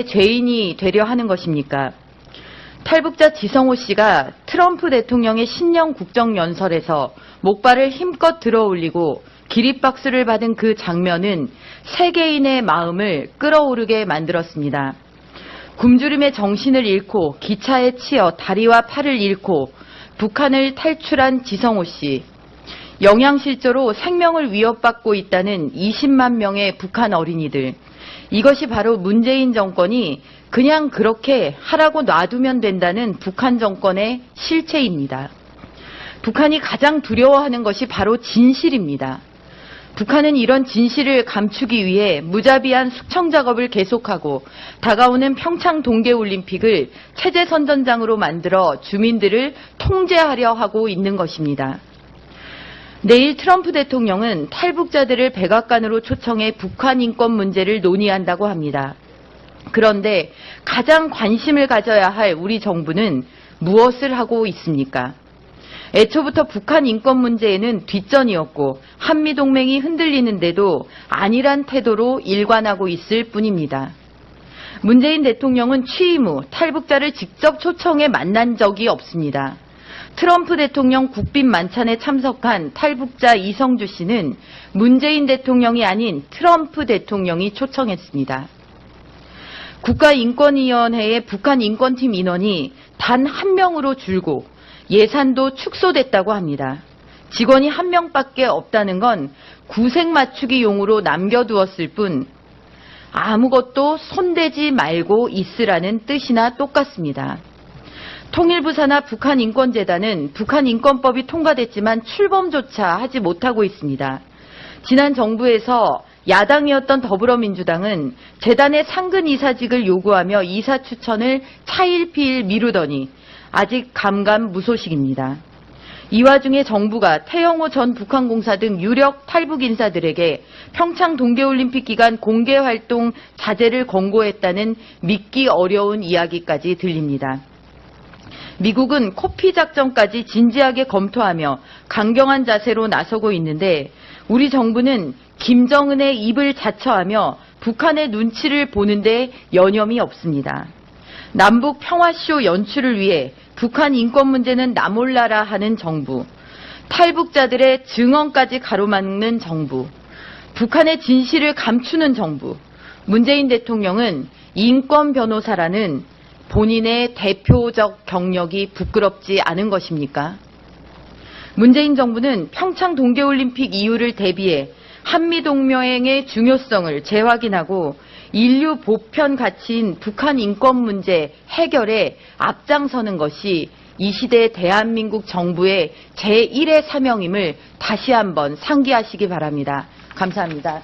죄인이 되려 하는 것입니까? 탈북자 지성호 씨가 트럼프 대통령의 신년 국정연설에서 목발을 힘껏 들어올리고 기립박수를 받은 그 장면은 세계인의 마음을 끌어오르게 만들었습니다. 굶주림의 정신을 잃고 기차에 치여 다리와 팔을 잃고 북한을 탈출한 지성호 씨. 영양실조로 생명을 위협받고 있다는 20만 명의 북한 어린이들. 이것이 바로 문재인 정권이 그냥 그렇게 하라고 놔두면 된다는 북한 정권의 실체입니다. 북한이 가장 두려워하는 것이 바로 진실입니다. 북한은 이런 진실을 감추기 위해 무자비한 숙청 작업을 계속하고 다가오는 평창 동계올림픽을 체제선전장으로 만들어 주민들을 통제하려 하고 있는 것입니다. 내일 트럼프 대통령은 탈북자들을 백악관으로 초청해 북한 인권 문제를 논의한다고 합니다. 그런데 가장 관심을 가져야 할 우리 정부는 무엇을 하고 있습니까? 애초부터 북한 인권 문제에는 뒷전이었고 한미동맹이 흔들리는데도 아니란 태도로 일관하고 있을 뿐입니다. 문재인 대통령은 취임 후 탈북자를 직접 초청해 만난 적이 없습니다. 트럼프 대통령 국빈 만찬에 참석한 탈북자 이성주 씨는 문재인 대통령이 아닌 트럼프 대통령이 초청했습니다. 국가인권위원회의 북한 인권팀 인원이 단 한 명으로 줄고 예산도 축소됐다고 합니다. 직원이 한 명밖에 없다는 건 구색 맞추기용으로 남겨두었을 뿐 아무것도 손대지 말고 있으라는 뜻이나 똑같습니다. 통일부사나 북한인권재단은 북한인권법이 통과됐지만 출범조차 하지 못하고 있습니다. 지난 정부에서 야당이었던 더불어민주당은 재단의 상근 이사직을 요구하며 이사 추천을 차일피일 미루더니 아직 감감무소식입니다. 이 와중에 정부가 태영호 전 북한공사 등 유력 탈북 인사들에게 평창 동계올림픽 기간 공개활동 자제를 권고했다는 믿기 어려운 이야기까지 들립니다. 미국은 코피 작전까지 진지하게 검토하며 강경한 자세로 나서고 있는데 우리 정부는 김정은의 입을 자처하며 북한의 눈치를 보는데 여념이 없습니다. 남북 평화쇼 연출을 위해 북한 인권 문제는 나 몰라라 하는 정부, 탈북자들의 증언까지 가로막는 정부, 북한의 진실을 감추는 정부, 문재인 대통령은 인권 변호사라는 본인의 대표적 경력이 부끄럽지 않은 것입니까? 문재인 정부는 평창 동계올림픽 이후를 대비해 한미동맹의 중요성을 재확인하고 인류 보편 가치인 북한 인권 문제 해결에 앞장서는 것이 이 시대 대한민국 정부의 제1의 사명임을 다시 한번 상기하시기 바랍니다. 감사합니다.